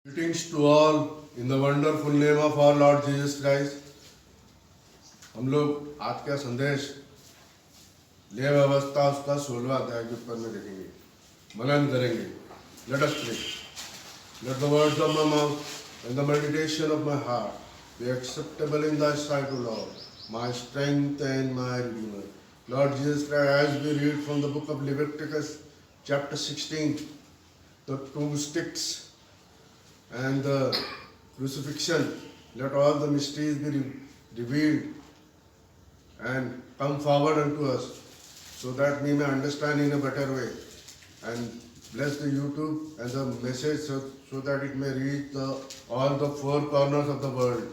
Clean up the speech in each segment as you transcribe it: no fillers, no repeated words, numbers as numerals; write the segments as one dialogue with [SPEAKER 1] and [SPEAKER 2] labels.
[SPEAKER 1] Greetings to all in the wonderful name of our Lord Jesus Christ. हम लोग आज का संदेश लेव अवस्था उसका 16वां अध्याय के ऊपर में देखेंगे, मनन करेंगे. Let us pray. Let the words of my mouth and the meditation of my heart be acceptable in thy sight, O Lord, my strength and my redeemer. Lord Jesus Christ, as we read from the book of Leviticus chapter 16, the two sticks and the crucifixion, let all the mysteries be revealed and come forward unto us so that we may understand in a better way, and bless the YouTube and the message so that it may reach all the four corners of the world.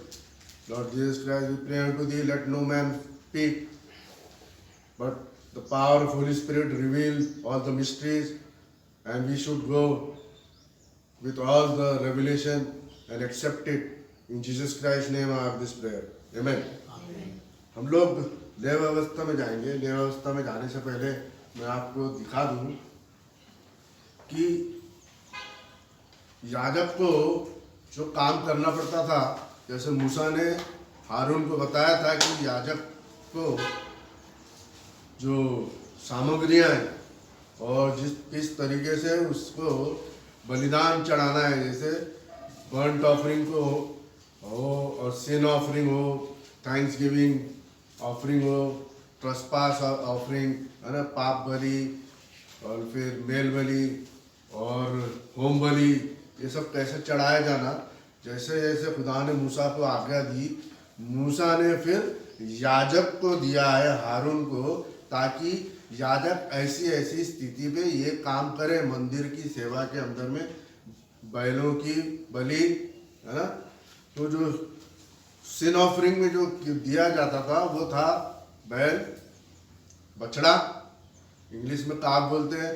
[SPEAKER 1] Lord Jesus Christ, we pray unto thee, let no man speak, but the power of Holy Spirit reveal all the mysteries, and we should go with all the revelation and accept it. In Jesus Christ's name I have this prayer. Amen. हम लोग लेव अवस्था में जाएंगे. लेव अवस्था में जाने से पहले मैं आपको दिखा दूं कि याजक को जो काम करना पड़ता था, जैसे मूसा ने हारून को बताया था कि याजक को जो सामग्रियां हैं और किस तरीके से उसको बलिदान चढ़ाना है, जैसे बर्न्ट ऑफरिंग को हो और सिन ऑफरिंग हो, थैंक्स गिविंग ऑफरिंग हो, ट्रस्पास ऑफरिंग है ना, पाप बलि और फिर मेल बलि और होम बलि, ये सब कैसे चढ़ाया जाना. जैसे जैसे खुदा ने मूसा को आज्ञा दी, मूसा ने फिर याजक को दिया है, हारून को, ताकि याजक ऐसी ऐसी स्थिति में ये काम करे मंदिर की सेवा के अंदर में, बैलों की बलि है ना. तो जो सिन ऑफरिंग में जो दिया जाता था वो था बैल, बछड़ा, इंग्लिश में काफ बोलते हैं.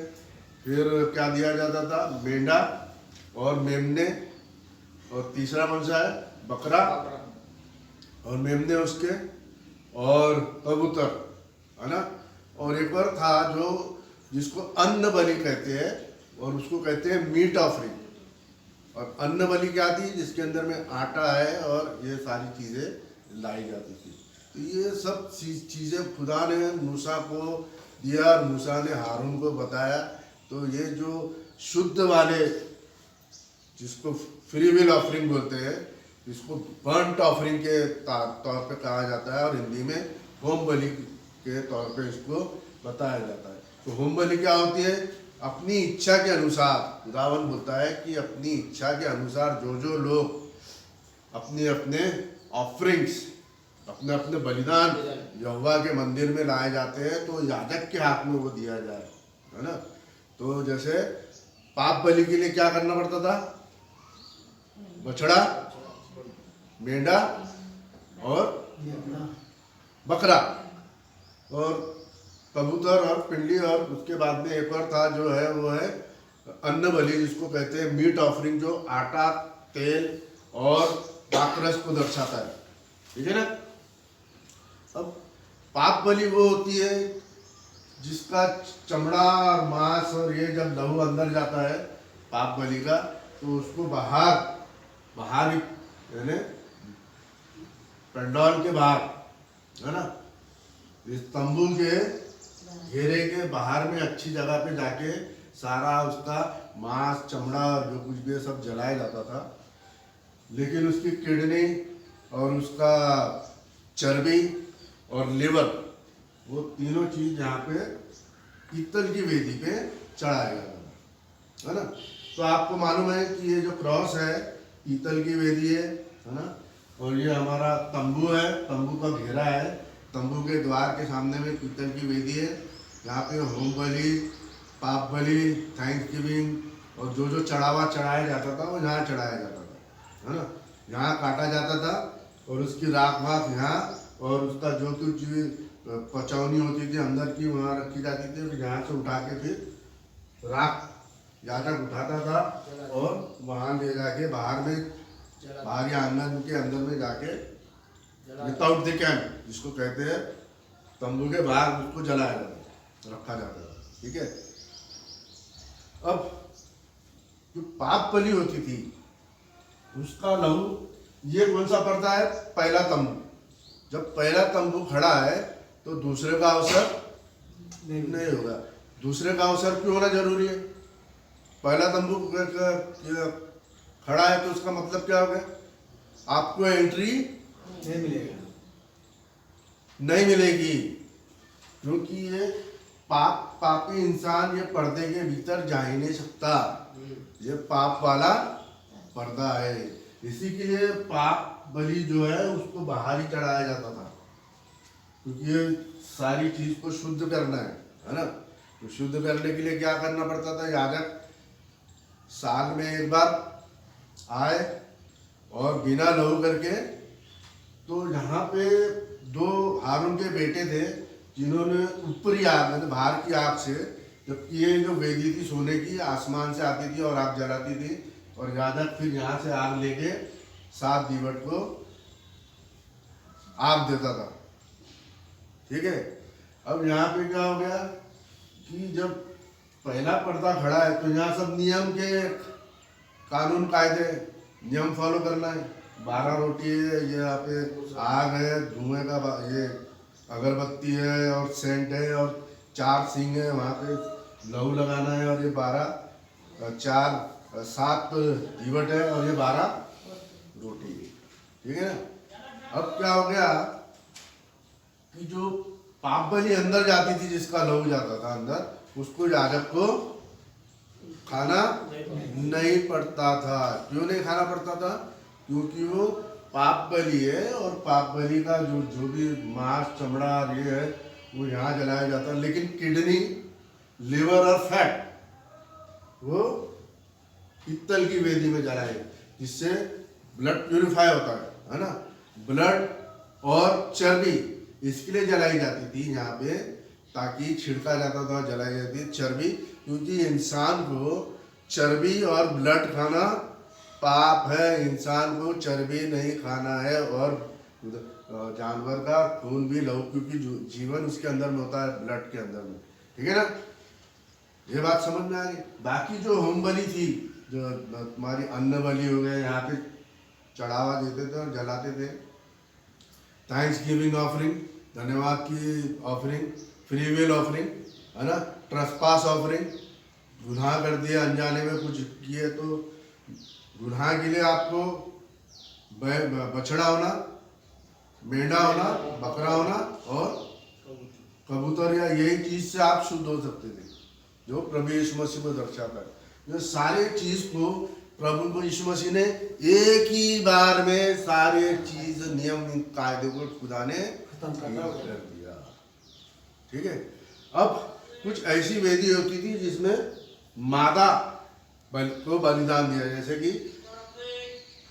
[SPEAKER 1] फिर क्या दिया जाता था, मेंढा और मेमने, और तीसरा कौन सा है, बकरा और मेमने उसके, और कबूतर है ना. और एक और था जो जिसको अन्न बलि कहते हैं, और उसको कहते हैं मीट ऑफरिंग. और अन्न बलि क्या थी, जिसके अंदर में आटा है और ये सारी चीज़ें लाई जाती थी. तो ये सब चीज़ें खुदा ने मूसा को दिया और मूसा ने हारून को बताया. तो ये जो शुद्ध वाले, जिसको फ्री विल ऑफरिंग बोलते हैं, इसको बर्न्ट ऑफरिंग के तौर पे कहा जाता है, और हिंदी में होम बलि के तौर पे इसको बताया जाता है. तो होम बलि क्या होती है, अपनी इच्छा के अनुसार, खुदावन बोलता है कि अपनी इच्छा के अनुसार जो जो लोग अपने अपने ऑफरिंग्स, अपने अपने बलिदान यहोवा के मंदिर में लाए जाते हैं, तो याजक के हाथ में वो दिया जाए, है ना. तो जैसे पाप बलि के लिए क्या करना पड़ता था, बछड़ा, मेंढा और बकरा और कबूतर और पिंडी, और उसके बाद में एक और था जो है वो है अन्न बलि, जिसको कहते हैं मीट ऑफरिंग, जो आटा, तेल और दाखरस को दर्शाता है. ठीक है ना. अब पाप बलि वो होती है जिसका चमड़ा और मांस और ये जब लहू अंदर जाता है पाप बलि का, तो उसको बाहर यानी पंडाल के बाहर है ना, इस तंबू के घेरे के बाहर में अच्छी जगह पे जाके सारा उसका मांस, चमड़ा, जो कुछ भी सब जलाया जाता था. लेकिन उसकी किडनी और उसका चर्बी और लिवर, वो तीनों चीज यहाँ पे पीतल की वेदी पे चढ़ाया जाता था, है ना. तो आपको मालूम है कि ये जो क्रॉस है पीतल की वेदी है ना, और ये हमारा तंबू है, तंबू का घेरा है, तंबू के द्वार के सामने में पीतल की वेदी है. यहाँ पे होम बलि, पाप बलि, थैंक्स गिविंग और जो जो चढ़ावा चढ़ाया जाता था वो यहाँ चढ़ाया जाता था, है ना. यहाँ काटा जाता था और उसकी राख वाख यहाँ, और उसका जो कुछ पचौनी होती थी अंदर की वहाँ रखी जाती थी, और यहाँ से उठा के फिर राख याजक उठाता था और वहाँ ले जाके बाहर या आंगन के अंदर में जाके विदाउट द कैंप, जिसको कहते हैं तंबू के बाहर, उसको जलाया जाता, रखा जाता था. ठीक है. अब जो पाप बलि होती थी उसका लहू, ये कौन सा पर्दा है? पहला तंबू। जब पहला तंबू खड़ा है तो दूसरे का अवसर नहीं होगा। दूसरे का अवसर क्यों होना जरूरी है? पहला तंबू खड़ा है तो उसका मतलब क्या हो गया? आपको एंट्री नहीं मिलेगी, क्योंकि ये पापी इंसान ये पर्दे के भीतर जा ही नहीं सकता। ये पाप वाला पर्दा है। इसी के लिए पाप बलि जो है उसको बाहर ही चढ़ाया जाता था, क्योंकि ये सारी चीज को शुद्ध करना है ना। तो शुद्ध करने के लिए क्या करना पड़ता था? याजक साल में एक बार आए और बिना लहू करके, तो यहाँ पे दो हारून के बेटे थे जिन्होंने ऊपरी आग, मतलब बाहर की आग से, जबकि ये जो वेदी थी सोने की, आसमान से आती थी और आग जलाती थी, और याजक फिर यहाँ से आग लेके 7 दीवट को आग देता था। ठीक है। अब यहाँ पे क्या हो गया कि जब पहला पर्दा खड़ा है तो यहाँ सब नियम के, कानून कायदे, नियम फॉलो करना है। 12 रोटी है, ये यहाँ पे आग है, धुएं का ये अगरबत्ती है और सेंट है, और 4 सींग है, वहाँ पे लहू लगाना है, और ये 7 दीवट है, और ये 12 रोटी। ठीक है ना। अब क्या हो गया कि जो पाप बलि अंदर जाती थी, जिसका लहू जाता था अंदर, उसको याजक को खाना नहीं पड़ता था। क्यों नहीं खाना पड़ता था? क्योंकि वो पाप बलि है, और पाप बलि का जो भी मांस, चमड़ा ये है वो यहाँ जलाया जाता है, लेकिन किडनी, लिवर और फैट वो पित्तल की वेदी में जलाए, जिससे ब्लड प्यूरिफाई होता है ना। ब्लड और चर्बी इसके लिए जलाई जाती थी यहाँ पे, ताकि छिड़का जाता था, जलाई जाती है चर्बी, क्योंकि इंसान को चर्बी और ब्लड खाना पाप है। इंसान को चर्बी नहीं खाना है, और जानवर का खून भी लहू, क्योंकि जीवन उसके अंदर में होता है, ब्लड के अंदर में। ठीक है ना। ये बात समझ में आ गई। बाकी जो होम बलि थी, जो तुम्हारी अन्न बलि हो गए, यहाँ पे चढ़ावा देते थे और जलाते थे, थैंक्स गिविंग ऑफरिंग, धन्यवाद की ऑफरिंग, फ्री विल ऑफरिंग, है ना, ट्रस्पास ऑफरिंग, गुनाह कर दिया, अनजाने में कुछ किए तो गुनाह के लिए आपको बछड़ा होना, मेंढा होना, बकरा होना और कबूतर, या यही चीज से आप शुद्ध हो सकते थे, जो प्रभु यीशु मसीह को दर्शाता है। जो सारे चीज को प्रभु को यीशु मसीह ने एक ही बार में सारे चीज, नियम, कायदे को खुदा ने खत्म कर दिया। ठीक है। अब कुछ ऐसी वेदी होती थी जिसमें मादा को बलिदान दिया, जैसे कि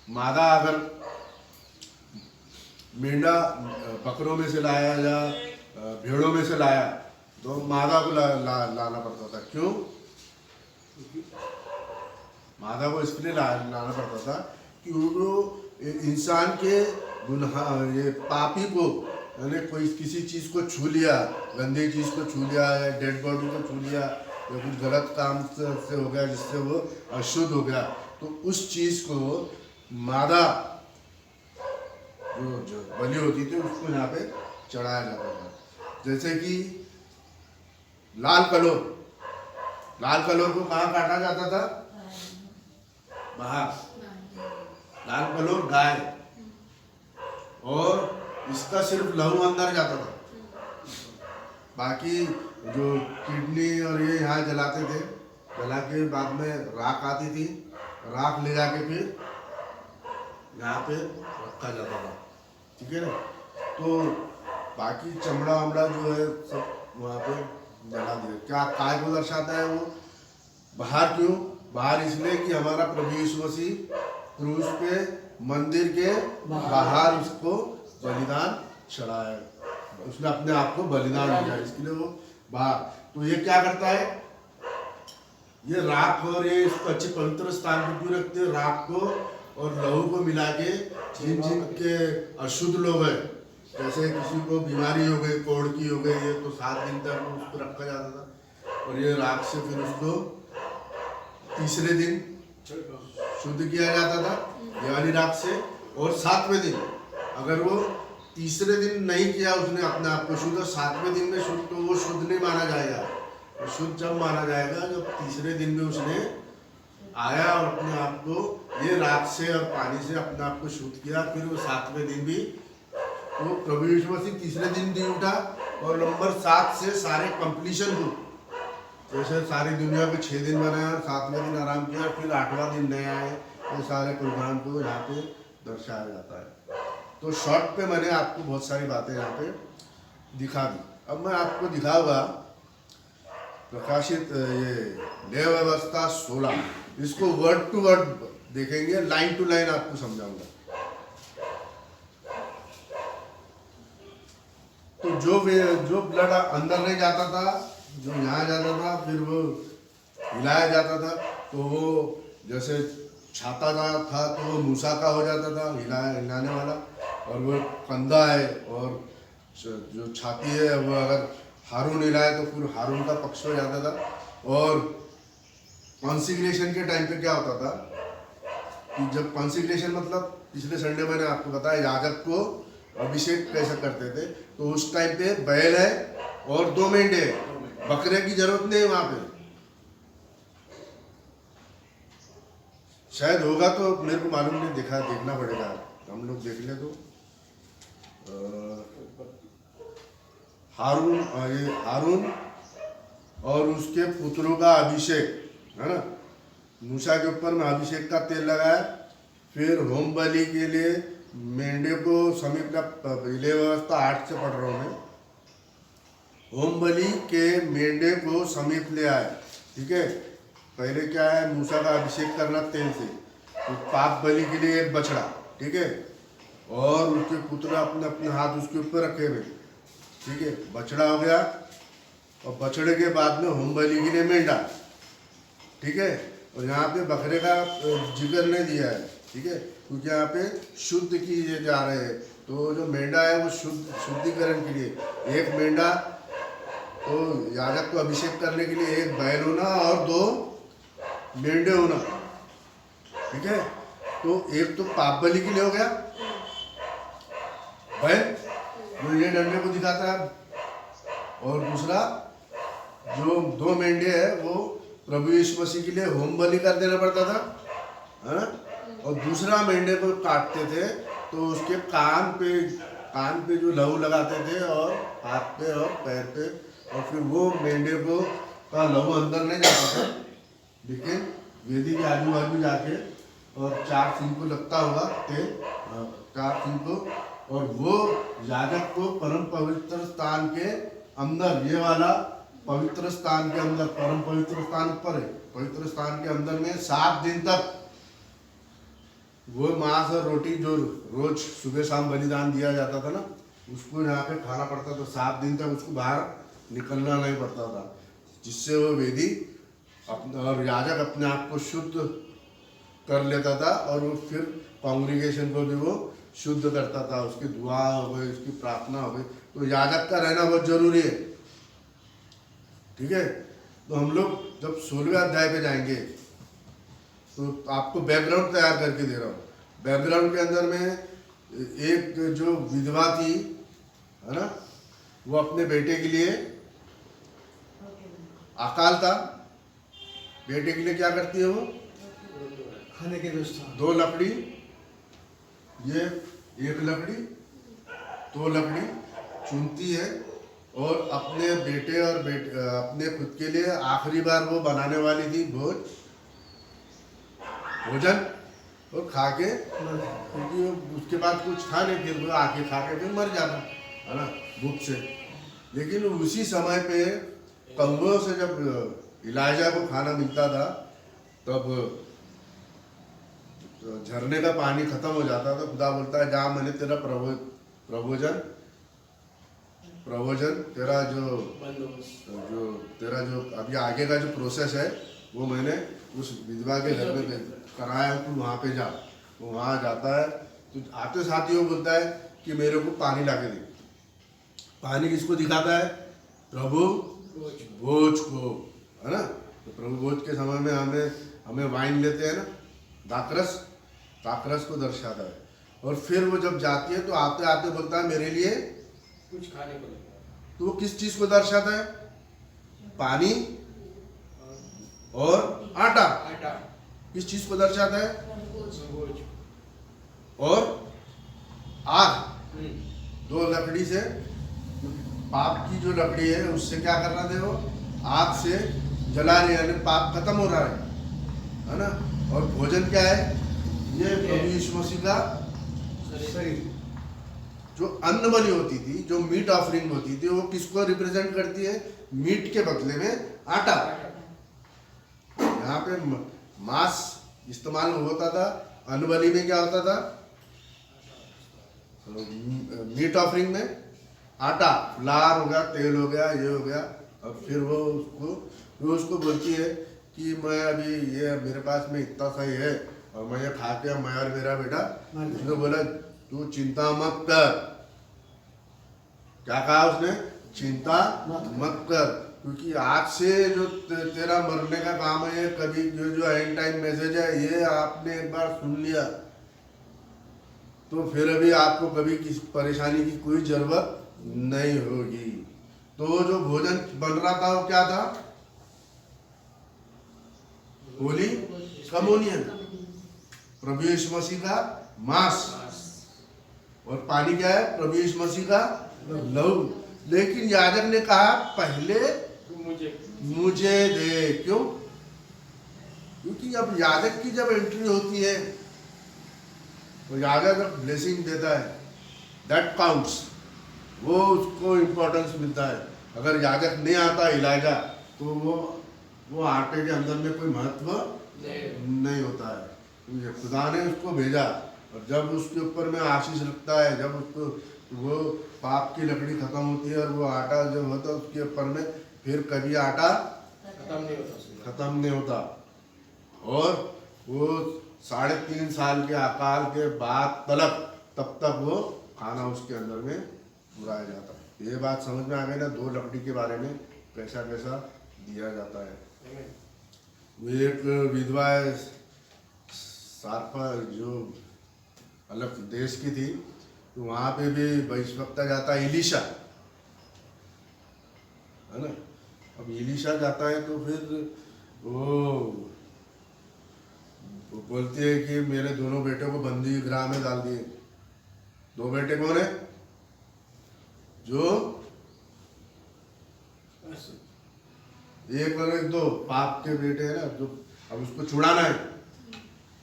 [SPEAKER 1] मादा अगर मेंढा बकरों में से लाया या भेड़ों में से लाया तो मादा को लाना पड़ता था। क्यों? मादा को इसलिए लाना पड़ता था कि वो इंसान के गुनाह, ये पापी को, यानी कोई किसी चीज़ को छू लिया, गंदी चीज़ को छू लिया है, डेड बॉडी को छू लिया, या कुछ गलत काम से हो गया जिससे वो अशुद्ध हो गया, तो उस चीज़ को मादा जो बलि होती थी उसको यहाँ पे चढ़ाया जाता था। जैसे कि लाल कलोर, लाल कलोर को कहाँ काटा जाता था? बाहर। लाल कलोर गाय, और इसका सिर्फ लहू अंदर जाता था, बाकी जो किडनी और ये यहाँ जलाते थे, जला के बाद में राख आती थी, राख ले जाके फिर यहाँ पे रखा जाता था। ठीक है ना। तो बाकी चमड़ा वमड़ा जो है सब वहाँ पे जला दिया। क्या काय को दर्शाता है वो? बाहर क्यों? बाहर इसलिए कि हमारा प्रभु यीशु मसीह क्रूस पे मंदिर के बाहर उसको बलिदान चढ़ाया, उसने अपने आप को बलिदान दिया, इसके लिए वो बाहर। तो ये क्या करता है? ये राख और ये इसको अच्छे पवित्र स्थान पर क्यों रखते हैं? राख को और लहू को मिला के जिन जिन के अशुद्ध लोग हैं, जैसे किसी को बीमारी हो गई, कोढ़ की हो गई है, तो 7 दिन तक उसको रखा जाता था, और ये राख से फिर उसको तीसरे दिन शुद्ध किया जाता था ये वाली राख से। और 7वें दिन अगर वो तीसरे दिन नहीं किया उसने अपने आप को शुद्ध, 7वें दिन में शुद्ध, तो वो शुद्ध नहीं माना जाएगा। तो शुद्ध जब माना जाएगा जब तीसरे दिन में उसने आया और अपने आप को ये राख से और पानी से अपने आप को शुद्ध किया। फिर वो 7वें दिन भी वो प्रभु यीशु मसीह तीसरे दिन भी उठा और नंबर 7 से सारे कंप्लीशन को, जैसे सारी दुनिया को 6 दिन बनाया और 7वें दिन आराम किया, फिर 8वां दिन नया है, ये सारे प्रोग्राम को यहाँ पे दर्शाया जाता है। तो शॉर्ट पे मैंने आपको बहुत सारी बातें यहाँ पे दिखा दी। अब मैं आपको दिखाऊंगा प्रकाशित ये न्याय व्यवस्था 16, इसको वर्ड टू वर्ड देखेंगे, लाइन टू लाइन आपको समझाऊंगा। तो जो ब्लड अंदर नहीं जाता था, जो यहाँ जाता था, फिर वो हिलाया जाता था, तो वो जैसे छाता था तो वो मूसा का हो जाता था हिलाने वाला, और वो कंधा है और जो छाती है वो अगर हारून हिलाए तो फिर हारून का पक्ष हो जाता था। और कॉन्सिग्रेशन के टाइम पे क्या होता था कि जब कॉन्सिग्रेशन मतलब पिछले संडे मैंने आपको बताया याजक को अभिषेक कैसे करते थे, तो उस टाइम पे बैल है और 2 मेंढे है, बकरे की जरूरत नहीं है वहां पे। शायद होगा तो मेरे को मालूम नहीं, देखना पड़ेगा, हम लोग देख ले तो। हारून और उसके पुत्रों का अभिषेक है ना, मूसा के ऊपर में अभिषेक का तेल लगाया। फिर होम बलि के लिए मेंढे को समीप पहले व्यवस्था 8 से पढ़ रहा हूँ मैं, होम बलि के मेंढे को समीप ले आए। ठीक है, पहले क्या है, मूसा का अभिषेक करना तेल से, तो पाप बलि के लिए एक बछड़ा, ठीक है, और उसके पुत्र अपने अपने हाथ उसके ऊपर रखे हुए, ठीक है, बछड़ा हो गया। और बछड़े के बाद में होम बलि के लिए मेंढा, ठीक है। और यहाँ पे बकरे का जिक्र नहीं दिया है, ठीक है, क्योंकि यहाँ पे शुद्ध किए जा रहे हैं। तो जो मेंढा है वो शुद्धिकरण के लिए, एक मेंढा तो याजक को अभिषेक करने के लिए एक बैल होना और 2 मेंढे होना, ठीक है। तो एक तो पाप बलि के लिए हो गया बैल, जो ये डंडे को दिखाता है, और दूसरा जो 2 मेंढे है वो प्रभु यीशु मसीह के लिए होम बलि कर देना पड़ता था, है ना। और दूसरा मेंढे को काटते थे तो उसके कान पे जो लहू लगाते थे और हाथ पे और पैर पे, और फिर वो मेंढे को का लहू अंदर नहीं जाता था, लेकिन वेदी के आजू बाजू जाके और 4 सिंह को लगता होगा तेल, 4 सिंह को, और वो याजक को परम पवित्र स्थान के अंदर, ये वाला पवित्र स्थान के अंदर, परम पवित्र स्थान ऊपर है, पवित्र स्थान के अंदर में 7 दिन तक वो मांस और रोटी जो रोज सुबह शाम बलिदान दिया जाता था ना, उसको यहाँ पे खाना पड़ता था। 7 दिन तक उसको बाहर निकलना नहीं पड़ता था, जिससे वो वेदी और याजक अपने आप को शुद्ध कर लेता था, और वो फिर कांग्रीगेशन को भी वो शुद्ध करता था। उसकी दुआ हो गई, उसकी प्रार्थना हो गई, तो याजक का रहना बहुत जरूरी है, ठीक है। तो हम लोग जब 16वें अध्याय पे जाएंगे तो आपको बैकग्राउंड तैयार करके दे रहा हूँ। बैकग्राउंड के अंदर में एक जो विधवा थी, है ना, वो अपने बेटे के लिए, अकाल था, बेटे के लिए क्या करती है, वो
[SPEAKER 2] खाने की व्यवस्था,
[SPEAKER 1] 2 लकड़ी, ये 1 लकड़ी, 2 लकड़ी चुनती है, और अपने बेटे और अपने खुद के लिए आखिरी बार वो बनाने वाली थी भोजन, और खा के, क्योंकि उसके बाद कुछ था नहीं, फिर वो आके खा के फिर मर जाता है ना भूख से। लेकिन उसी समय पे कंगों से जब इलाजा को खाना मिलता था, तब झरने का पानी खत्म हो जाता था। खुदा बोलता है, जहाँ मैंने तेरा प्रवचन तेरा जो अभी आगे का जो प्रोसेस है वो मैंने उस विधवा के घर में कराया, तू वहाँ पे जा। तो वहाँ जाता है, तो आते साथ ही वो बोलता है कि मेरे को पानी ला के दे। पानी किसको दिखाता है, प्रभु भोज को, है ना। तो प्रभु भोज के समय में हमें वाइन लेते हैं ना, दाकरस, दाकरस को दर्शाता है। और फिर वो जब जाती है तो आते आते बोलता है मेरे लिए
[SPEAKER 2] कुछ खाने को लेकर।
[SPEAKER 1] तो वो किस चीज को दर्शाता है? पानी और आटा।
[SPEAKER 2] आटा,
[SPEAKER 1] किस चीज को दर्शाता है?
[SPEAKER 2] तरबूज।
[SPEAKER 1] और आग।
[SPEAKER 2] हम्म,
[SPEAKER 1] दो लकड़ी से, पाप की जो लकड़ी है उससे क्या कर रहा थे वो? आग से जला रहे, यानी पाप खत्म हो रहा है ना। और भोजन क्या है? ये प्रभु यीशु मसीह का
[SPEAKER 2] शरीर।
[SPEAKER 1] जो अन्न बलि होती थी, जो मीट ऑफरिंग होती थी, वो किसको रिप्रेजेंट करती है? मीट के बदले में आटा। यहाँ पे मांस इस्तेमाल होता था, अन्न बलि में क्या होता था? मीट ऑफरिंग में आटा, फ्लावर हो गया, तेल हो गया, ये हो गया। और फिर वो उसको बोलती है कि मैं अभी ये मेरे पास में इतना सा ही है और मैं ये खा के मैं और मेरा बेटा, उसने बोला तू चिंता मत कर। क्या कहा उसने? चिंता मत कर, क्योंकि आज से जो तेरा मरने का काम है, कभी जो एंड टाइम मैसेज है ये आपने एक बार सुन लिया तो फिर अभी आपको कभी किसी परेशानी की कोई जरूरत नहीं होगी। तो जो भोजन बन रहा था वो क्या था? होली कम्युनियन, प्रभु यीशु मसीह का मांस। और पानी क्या है? प्रभु यीशु मसीह का लहू। लेकिन याजक ने कहा पहले मुझे दे। क्यों? क्योंकि अब याजक की जब एंट्री होती है तो याजक ब्लेसिंग देता है, दैट काउंट्स, वो उसको इम्पोर्टेंस मिलता है। अगर याजक नहीं आता इलाजा तो वो आटे के अंदर में कोई महत्व नहीं होता है। खुदा ने उसको भेजा और जब उसके ऊपर में आशीष रखता है, जब उसको वो पाप की लकड़ी खत्म होती है और वो आटा जब होता है उसके ऊपर में फिर कभी आटा खत्म नहीं होता। और वो 3.5 साल के अकाल के बाद तब तक वो खाना उसके अंदर में बुराया जाता है। ये बात समझ में आ गई ना, 2 लकड़ी के बारे में कैसा कैसा दिया जाता है। वो एक विधवा है सारपा जो अलग देश की थी, तो वहाँ पे भी भविष्यवक्ता जाता है, इलीशा है ना। अब इलीशा जाता है तो फिर वो बोलती है कि मेरे दोनों बेटों को बंदी गृह में डाल दिए। 2 बेटे कौन है? जो एक 2 पाप के बेटे हैं ना, जो अब उसको छुड़ाना है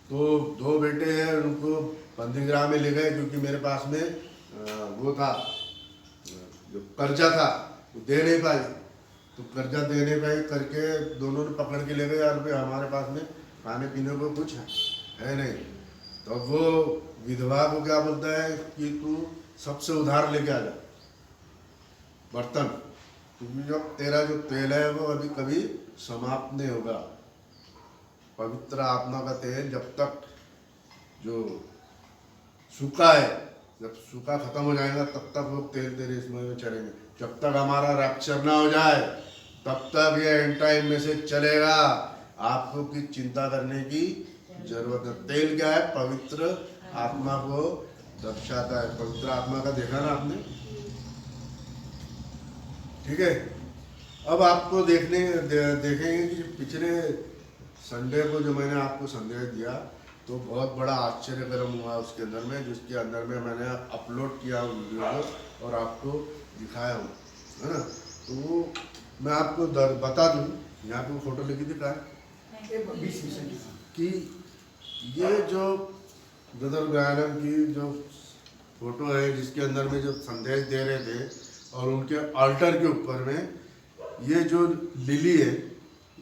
[SPEAKER 1] तो 2 बेटे हैं, उनको बंदी गृह में ले गए क्योंकि मेरे पास में वो था, जो कर्जा था वो दे नहीं पाई। तो कर्जा दे नहीं पाई करके दोनों ने पकड़ के ले गए, यार भाई हमारे पास में खाने पीने को कुछ है नहीं। तो अब वो विधवा को क्या बोलता है कि तू सबसे उधार लेके आ जा बर्तन, क्योंकि जो तेरा जो तेल है वो अभी कभी समाप्त नहीं होगा। पवित्र आत्मा का तेल जब तक जो सूखा है, जब सूखा खत्म हो जाएगा तब तक वो तेल तेरे इसमें में चढ़ेंगे। जब तक हमारा रैप्चर ना हो जाए तब तक ये एंड टाइम मैसेज चलेगा। आपको की चिंता करने की जरूरत है। तेल क्या है? पवित्र आत्मा को दर्शाता है। पवित्र आत्मा का देखा ना आपने, ठीक है। अब आपको देखेंगे कि पिछले संडे को जो मैंने आपको संदेश दिया तो बहुत बड़ा आश्चर्यकरम हुआ उसके अंदर में, जिसके अंदर में मैंने अपलोड किया वीडियो को और आपको दिखाया हूँ, है ना। तो मैं आपको बता दूँ, यहाँ पे फोटो लिखी थी का कि ये जो ब्रदर ब्रायनम की जो फोटो है जिसके अंदर में जो संदेश दे रहे थे और उनके अल्टर के ऊपर में ये जो लिली है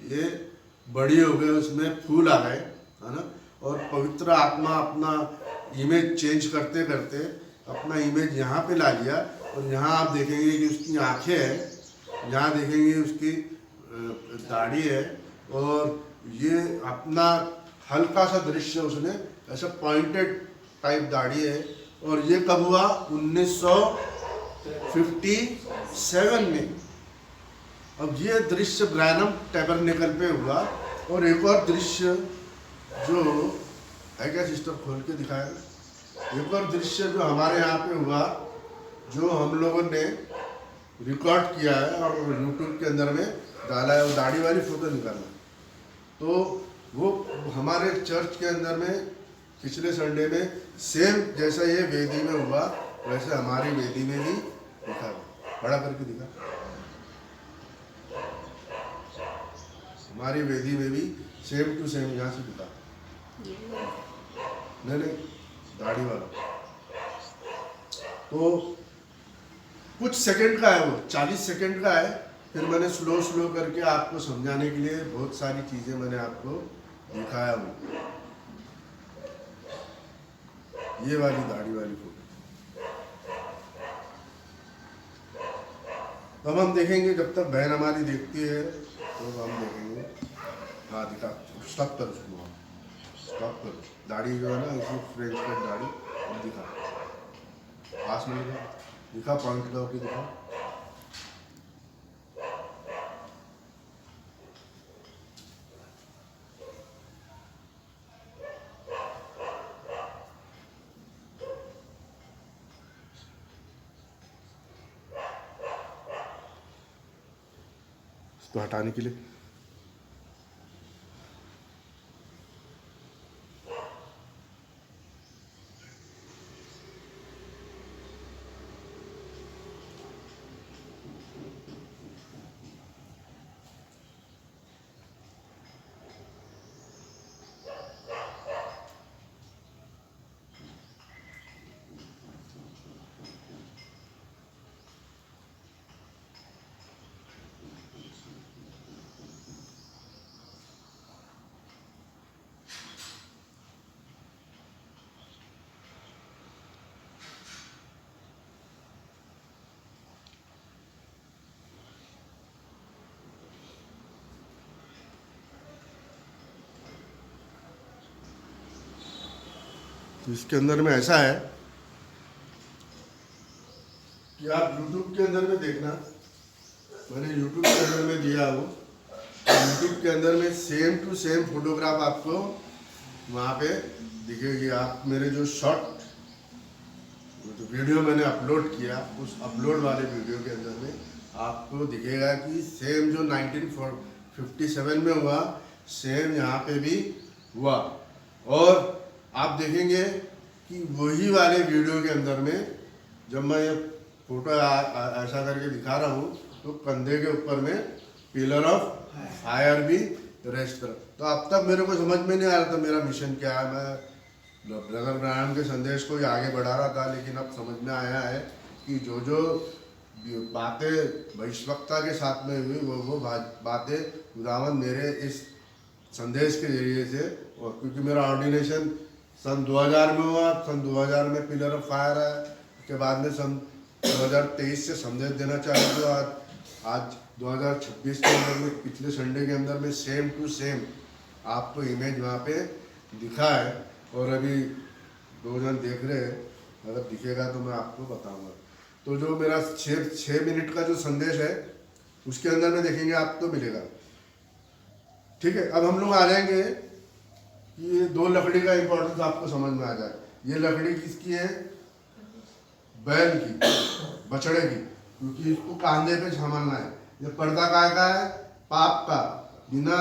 [SPEAKER 1] ये बड़ी हो गई, उसमें फूल आ गए, है ना। और पवित्र आत्मा अपना इमेज चेंज करते करते अपना इमेज यहाँ पे ला लिया। और यहाँ आप देखेंगे कि उसकी आंखें हैं, यहाँ देखेंगे उसकी दाढ़ी है और ये अपना हल्का सा दृश्य उसने ऐसा पॉइंटेड टाइप दाढ़ी है। और ये कब हुआ? 1957 में। अब ये दृश्य ब्रैनम टैबरनेकल पे हुआ। और एक और दृश्य जो है क्या सिस्टर? खोल के दिखाया। एक और दृश्य जो हमारे यहाँ पे हुआ, जो हम लोगों ने रिकॉर्ड किया है और यूट्यूब के अंदर में डाला है, वो दाढ़ी वाली फोटो निकालना। तो वो हमारे चर्च के अंदर में पिछले संडे में सेम जैसा ये वेदी में हुआ, वैसे हमारी वेदी में भी दिखा। बड़ा करके दिखा। हमारी वेदी में भी सेम टू सेम यहाँ से दिखा। नहीं, दाढ़ी वाला। तो कुछ सेकंड का है, वो 40 सेकंड का है। फिर मैंने स्लो स्लो करके आपको समझाने के लिए बहुत सारी चीजें मैंने आपको दिखाया हूँ। ये वाली दाढ़ी वाली फोटो तब हम देखेंगे, जब तक बहन हमारी देखती है तो हम देखेंगे। हाँ दिखा, स्टॉप कर उसको, स्टॉप कर। दाढ़ी जो है ना, इसी फ्रेंच कट दाढ़ी। अब दिखा, पास में दिखा, पॉइंट करके दिखा। इसको हटाने के लिए तो इसके अंदर में ऐसा है कि आप YouTube के अंदर में देखना, मैंने YouTube के अंदर में दिया हूँ। YouTube के अंदर में सेम टू सेम फोटोग्राफ आपको वहाँ पे दिखेगी। आप मेरे जो शॉर्ट जो वीडियो मैंने अपलोड किया, उस अपलोड वाले वीडियो के अंदर में आपको दिखेगा कि सेम जो 1957 में हुआ, सेम यहाँ पे भी हुआ। और आप देखेंगे कि वही वाले वीडियो के अंदर में जब मैं ये फोटो ऐसा करके दिखा रहा हूँ, तो कंधे के ऊपर में पिलर ऑफ फायर भी रेस्ट कर। तो अब तक मेरे को समझ में नहीं आ रहा था मेरा मिशन क्या है। मैं ब्रदर ब्रायन के संदेश को ही आगे बढ़ा रहा था, लेकिन अब समझ में आया है कि जो जो बातें भविष्यवक्ता के साथ में हुई, वो बातें खुदावंद मेरे इस संदेश के जरिए से, और क्योंकि मेरा ऑर्डिनेशन सन 2000 में हुआ, सन 2000 में पिलर ऑफ फायर है। उसके बाद में सन 2023 से संदेश देना चालू हुआ। आज 2026 के अंदर में पिछले संडे के अंदर में सेम टू सेम आपको इमेज वहाँ पे दिखा है। और अभी 2 जन देख रहे हैं, अगर दिखेगा तो मैं आपको बताऊंगा। तो जो मेरा 6 मिनट का जो संदेश है, उसके अंदर में देखेंगे आपको मिलेगा। ठीक है, अब हम लोग आ जाएंगे। ये 2 लकड़ी का इंपॉर्टेंस आपको समझ में आ जाए। ये लकड़ी किसकी है? बैल की, बछड़े की, क्योंकि इसको कांधे पे संभालना है। ये पर्दा काय का है? पाप का। बिना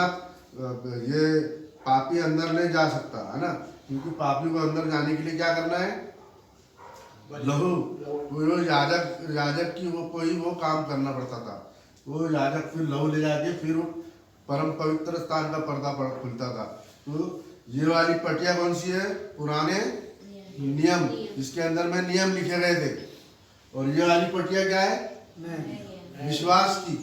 [SPEAKER 1] ये पापी अंदर नहीं जा सकता है ना, क्योंकि पापी को अंदर जाने के लिए क्या करना है? लहू। वो याजक की वो काम करना पड़ता था। वो याजक फिर लहू ले जाके फिर परम पवित्र स्थान का पर्दा खुलता था। तो ये वाली पटिया कौन सी है? पुराने नियम, इसके अंदर में नियम लिखे गए थे। और ये वाली पटिया क्या है? विश्वास की,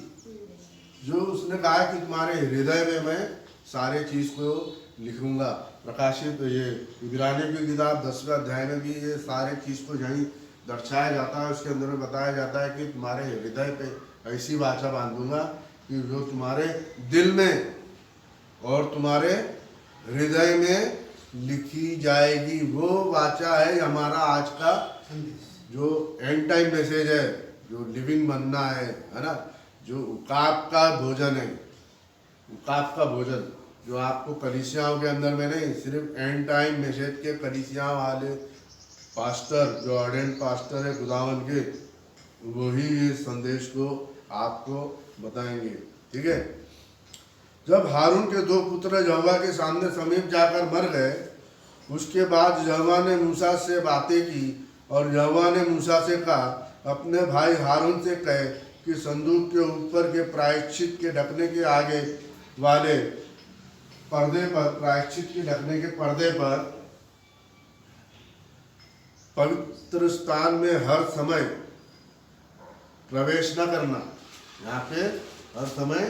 [SPEAKER 1] जो उसने कहा कि तुम्हारे हृदय में मैं सारे चीज को लिखूंगा। प्रकाशित ये इब्रानियों की किताब 10वें अध्याय में भी ये सारे चीज को यहीं दर्शाया जाता है। उसके अंदर में बताया जाता है कि तुम्हारे हृदय पे ऐसी वाचा बांधूंगा कि जो तुम्हारे दिल में और तुम्हारे हृदय में लिखी जाएगी। वो वाचा है हमारा आज का जो एंड टाइम मैसेज है, जो लिविंग बनना है ना, जो उकाब का भोजन है, उकाब का भोजन। जो आपको कलीसियाओं के अंदर में नहीं, सिर्फ एंड टाइम मैसेज के कलीसियाओं वाले पास्टर, जो ऑर्डेंड पास्टर है खुदावन के, वही इस संदेश को आपको बताएंगे। ठीक है। जब हारून के दो पुत्र यहोवा के सामने समीप जाकर मर गए, उसके बाद यहोवा ने मूसा से बातें की और यहोवा ने मूसा से कहा, अपने भाई हारून से कहे कि संदूक के ऊपर के प्रायश्चित के ढकने के आगे वाले पर्दे पर, प्रायश्चित के ढकने के पर्दे पर पवित्र स्थान में हर समय प्रवेश न करना। यहाँ पे हर समय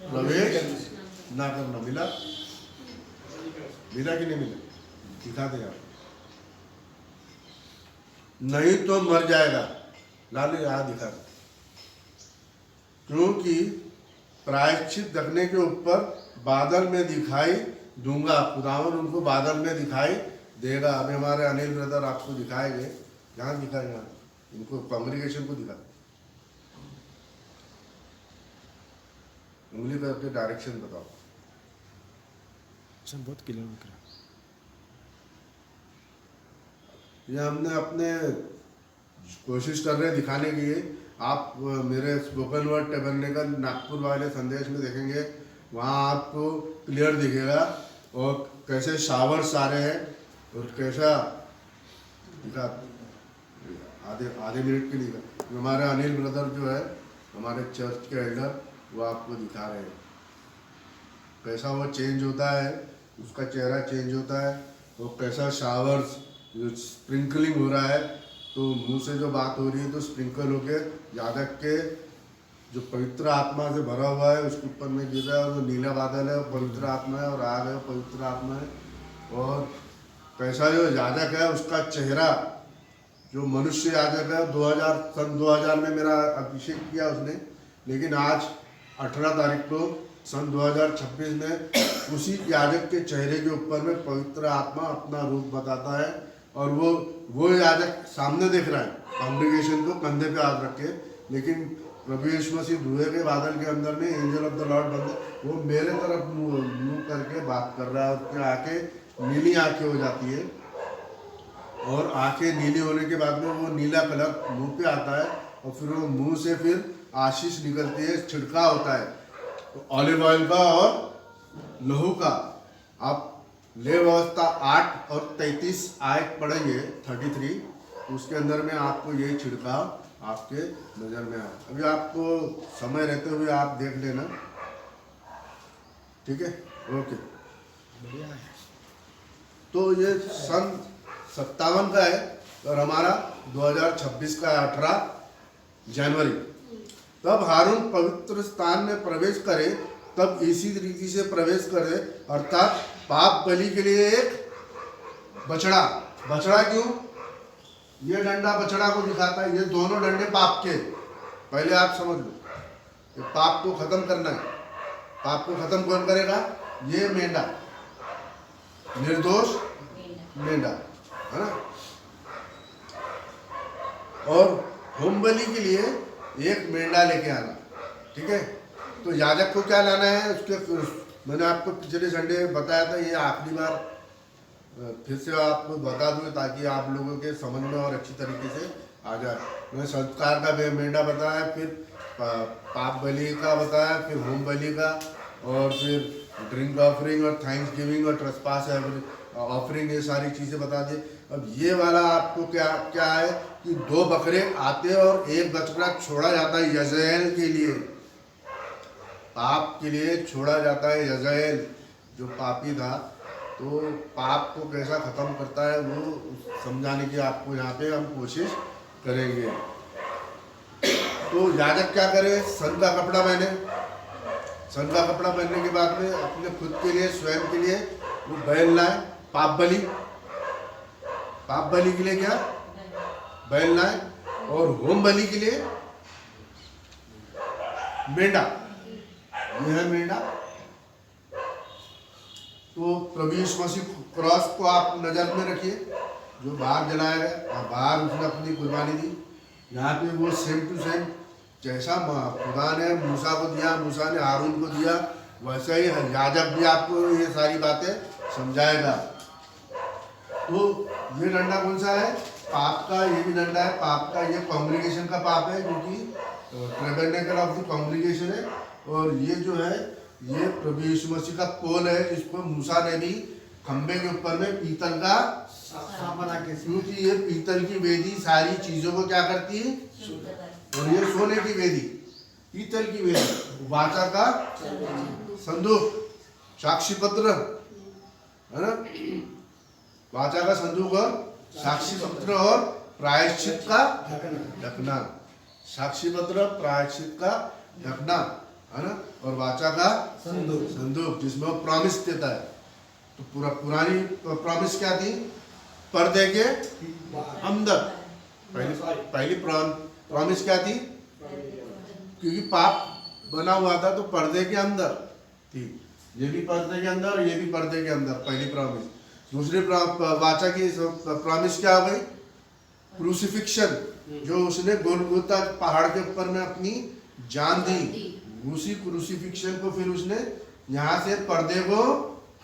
[SPEAKER 1] प्रवेश ना करना। मिला मिला कि नहीं मिला? दिखा दे आप, नहीं तो मर जाएगा। लाल यहाँ दिखा दे। क्योंकि प्रायश्चित ढकने के ऊपर बादल में दिखाई दूंगा, खुदावन उनको बादल में दिखाई देगा। अभी हमारे अनिल ब्रदर आपको दिखाएंगे। यहाँ दिखाएगा, इनको कांग्रीगेशन को दिखा, उंगली करके डायरेक्शन बताओ।
[SPEAKER 3] बहुत क्लियर दिख रहा है।
[SPEAKER 1] ये हमने अपने कोशिश कर रहे हैं दिखाने के लिए। आप मेरे स्पोकन वर्ड टेबरनेकल नागपुर वाले संदेश में देखेंगे, वहाँ आपको क्लियर दिखेगा और कैसे शावर्स आ रहे हैं और कैसा दिखा। आधे मिनट के लिए हमारे अनिल ब्रदर जो है, हमारे चर्च के एल्डर, वो आपको दिखा रहे हैं कैसा वो चेंज होता है, उसका चेहरा चेंज होता है, वो कैसा शावर्स जो स्प्रिंकलिंग हो रहा है। तो मुंह से जो बात हो रही है तो स्प्रिंकल होके याजक के जो पवित्र आत्मा से भरा हुआ है उसके ऊपर में गिर रहा है, और जो नीला बादल है वो पवित्र आत्मा है और आग है वो पवित्र आत्मा है। और कैसा जो याजक है उसका चेहरा, जो मनुष्य याजक है, सन 2000 में मेरा अभिषेक किया उसने, लेकिन आज 18 तारीख को सन 2026 में उसी याजक के चेहरे के ऊपर में पवित्र आत्मा अपना रूप बताता है। और वो याजक सामने देख रहा है कांग्रीगेशन को, कंधे पे हाथ रखे, लेकिन प्रभु यीशु मसीह धुएं के बादल के अंदर में एंजल ऑफ द लॉर्ड बंदे, वो मेरे तरफ मुंह करके बात कर रहा है। उसकी आंखें नीली आंखें हो जाती है, और आंखें नीली होने के बाद में वो नीला कलर मुंह पे आता है, और फिर वो मुंह से फिर आशीष निकलती है, छिड़काव होता है ऑलिव ऑयल का और लहू का। आप लेव अवस्था 8 और 33 आयत पढ़ेंगे, 33, उसके अंदर में आपको ये छिड़काव आपके नज़र में आए। अभी आपको समय रहते हुए आप देख लेना, ठीक है? ओके,
[SPEAKER 3] बढ़िया है।
[SPEAKER 1] तो ये सन 57 का है और हमारा 2026 का 18 जनवरी। तब हारून पवित्र स्थान में प्रवेश करे, तब इसी रीति से प्रवेश करे, अर्थात पाप बलि के लिए एक बछड़ा। बछड़ा क्यों? ये डंडा बछड़ा को दिखाता है, ये दोनों डंडे पाप के। पहले आप समझ लो, ये पाप को खत्म करना है। पाप को खत्म कौन करेगा? ये मेंढा, निर्दोष मेंढा, है ना। और होम बलि के लिए एक मेंढा लेके आना, ठीक है। तो याजक को क्या लाना है? उसके मैंने आपको पिछले संडे बताया था, ये आखिरी बार फिर से आपको बता दूँ ताकि आप लोगों के समझ में और अच्छी तरीके से आ जाए। मैंने संस्कार का मेंढा बताया, फिर पाप बलि का बताया, फिर होम बलि का, और फिर ड्रिंक ऑफरिंग और थैंक्स गिविंग और ट्रेसपास ऑफरिंग, ये सारी चीज़ें बता दी। अब ये वाला आपको क्या है कि 2 बकरे आते और एक बकरा छोड़ा जाता है यज़ेल के लिए, पाप के लिए छोड़ा जाता है। यज़ेल जो पापी था, तो पाप को कैसा ख़त्म करता है वो समझाने की आपको यहाँ पे हम कोशिश करेंगे। तो याजक क्या करे? सन का कपड़ा पहने। सन का कपड़ा पहनने के बाद में अपने खुद के लिए, स्वयं के लिए वो बैल लाए, पाप बलि के लिए क्या? बैल लाए। और होम बलि के लिए मेंढा, यह है मेंढा। तो प्रभु यीशु मसीह क्रॉस को आप नजर में रखिए, जो बाहर जलाया गया और बाहर उसने अपनी कुर्बानी दी। यहाँ पे वो सेम टू सेम जैसा खुदा ने मूसा को दिया, मूसा ने हारून को दिया, वैसा ही याजक भी आपको ये सारी बातें समझाएगा। तो ये डंडा कौन सा है? पाप का। ये भी डंडा है पाप का। ये कॉन्ग्रीगेशन का पाप है, क्योंकि टैबरनेकल ऑफ द कॉन्ग्रीगेशन है। और ये जो है ये प्रभु यीशु मसीह का कोल है, जिसको मूसा ने भी खंबे के ऊपर में पीतल का, क्योंकि ये पीतल की वेदी सारी चीजों को क्या करती है, और ये सोने की वेदी, पीतल की वेदी, वाचा का संदूक, साक्षी पत्र है ना, वाचा का संदूक और साक्षी पत्र और प्रायश्चित का ढकना। साक्षी पत्र, प्रायश्चित का ढकना है ना, और वाचा का संदूक जिसमें वो प्रॉमिस देता है। तो पुरानी प्रॉमिस क्या थी? पर्दे के अंदर। पहली प्रॉमिस क्या थी? क्योंकि पाप बना हुआ था तो पर्दे के अंदर थी। ये भी पर्दे के अंदर और ये भी पर्दे के अंदर, पहली प्रॉमिस। दूसरी वाचा की प्रॉमिस क्या हो गई? क्रूसिफिक्शन, जो उसने गोलगोता पहाड़ के ऊपर में अपनी जान दी, उसी क्रूसिफिक्शन को फिर उसने यहाँ से पर्दे को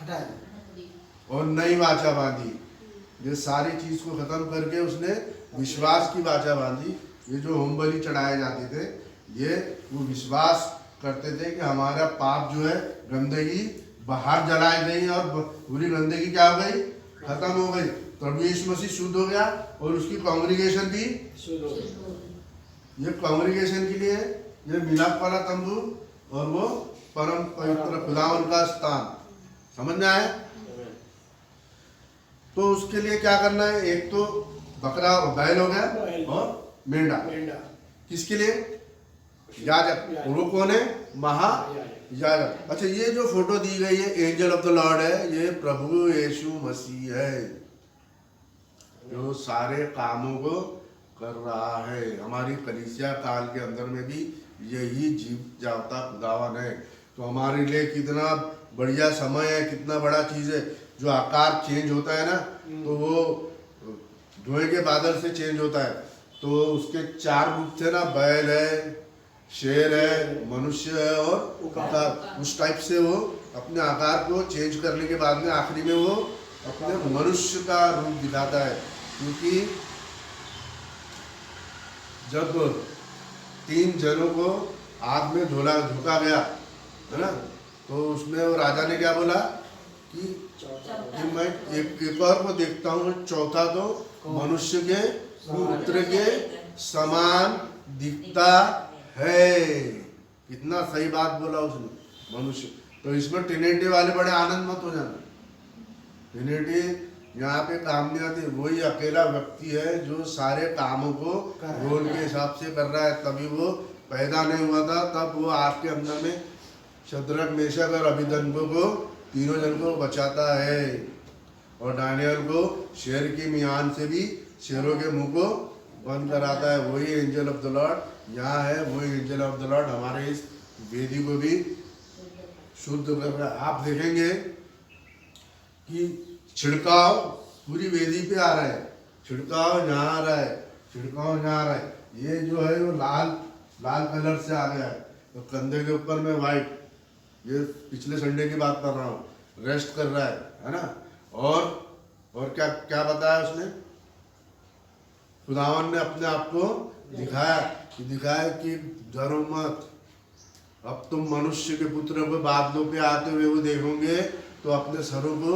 [SPEAKER 1] हटाया और नई वाचा बांधी। ये सारी चीज को खत्म करके उसने विश्वास की वाचा बांधी। ये जो होम बलि चढ़ाए जाते थे, ये वो विश्वास करते थे कि हमारा पाप जो है, गंदगी बाहर जलाई गई और पूरी गंदगी क्या हो गई, खत्म हो गई। प्रभु यीशु मसीह शुद्ध हो गया और उसकी कांग्रीगेशन भी शुद्ध हो गई। ये कांग्रीगेशन के लिए ये मिलाप वाला तंबू और वो परम पवित्र खुदावन का स्थान, समझ में आया? तो उसके लिए क्या करना है? एक तो बकरा बैल हो गया और मेंढा। किसके लिए? याजक। वो कौन है? महायाजक। अच्छा, ये जो फोटो दी गई है एंजल ऑफ द लॉर्ड है, ये प्रभु यीशु मसीह है जो सारे कामों को कर रहा है। हमारी कलीसिया काल के अंदर में भी यही जीव जावता खुदावन है। तो हमारे लिए कितना बढ़िया समय है, कितना बड़ा चीज है। जो आकार चेंज होता है ना, तो वो धुएं के बादल से चेंज होता है। तो उसके 4 रूप थे ना, बैल है, शेर है, मनुष्य है और आकार। उस टाइप से वो अपने आकार को चेंज करने के बाद में आखिरी में वो अपने मनुष्य का रूप दिखाता है। क्योंकि जब 3 जनों को आग में झोंका गया है ना, तो उसमें वो राजा ने क्या बोला कि मैं एक और को देखता हूँ, चौथा तो मनुष्य के पुत्र के समान दिखता है। कितना सही बात बोला उसने, मनुष्य। तो इसमें ट्रिनिटी वाले बड़े आनंद मत हो जाना। ट्रिनिटी यहाँ पे काम नहीं आती। वही अकेला व्यक्ति है जो सारे कामों को रोल के हिसाब से कर रहा है। तभी वो पैदा नहीं हुआ था, तब वो आपके अंदर में शद्रक, मेशक और अबेदनगो को, तीनों जन को बचाता है। और दानियल को शेर की मियान से भी शेरों के मुंह को बंद कराता है। वही एंजल ऑफ द लॉर्ड यहाँ है। वही एंजल ऑफ द लॉर्ड हमारे इस वेदी को भी शुद्ध कर रहा है। आप देखेंगे कि छिड़काव पूरी वेदी पे आ रहा है, छिड़काव यहाँ आ रहा है, छिड़काव यहाँ आ रहा है। ये जो है वो लाल कलर से आ गया है, तो कंधे के ऊपर में वाइट। ये पिछले संडे की बात कर रहा हूँ, रेस्ट कर रहा है ना। और क्या क्या बताया उसने? खुदावन ने अपने आप को दिखाया कि डरो मत, अब तुम मनुष्य के पुत्र को बादलों पे आते हुए वो देखोगे तो अपने सरों को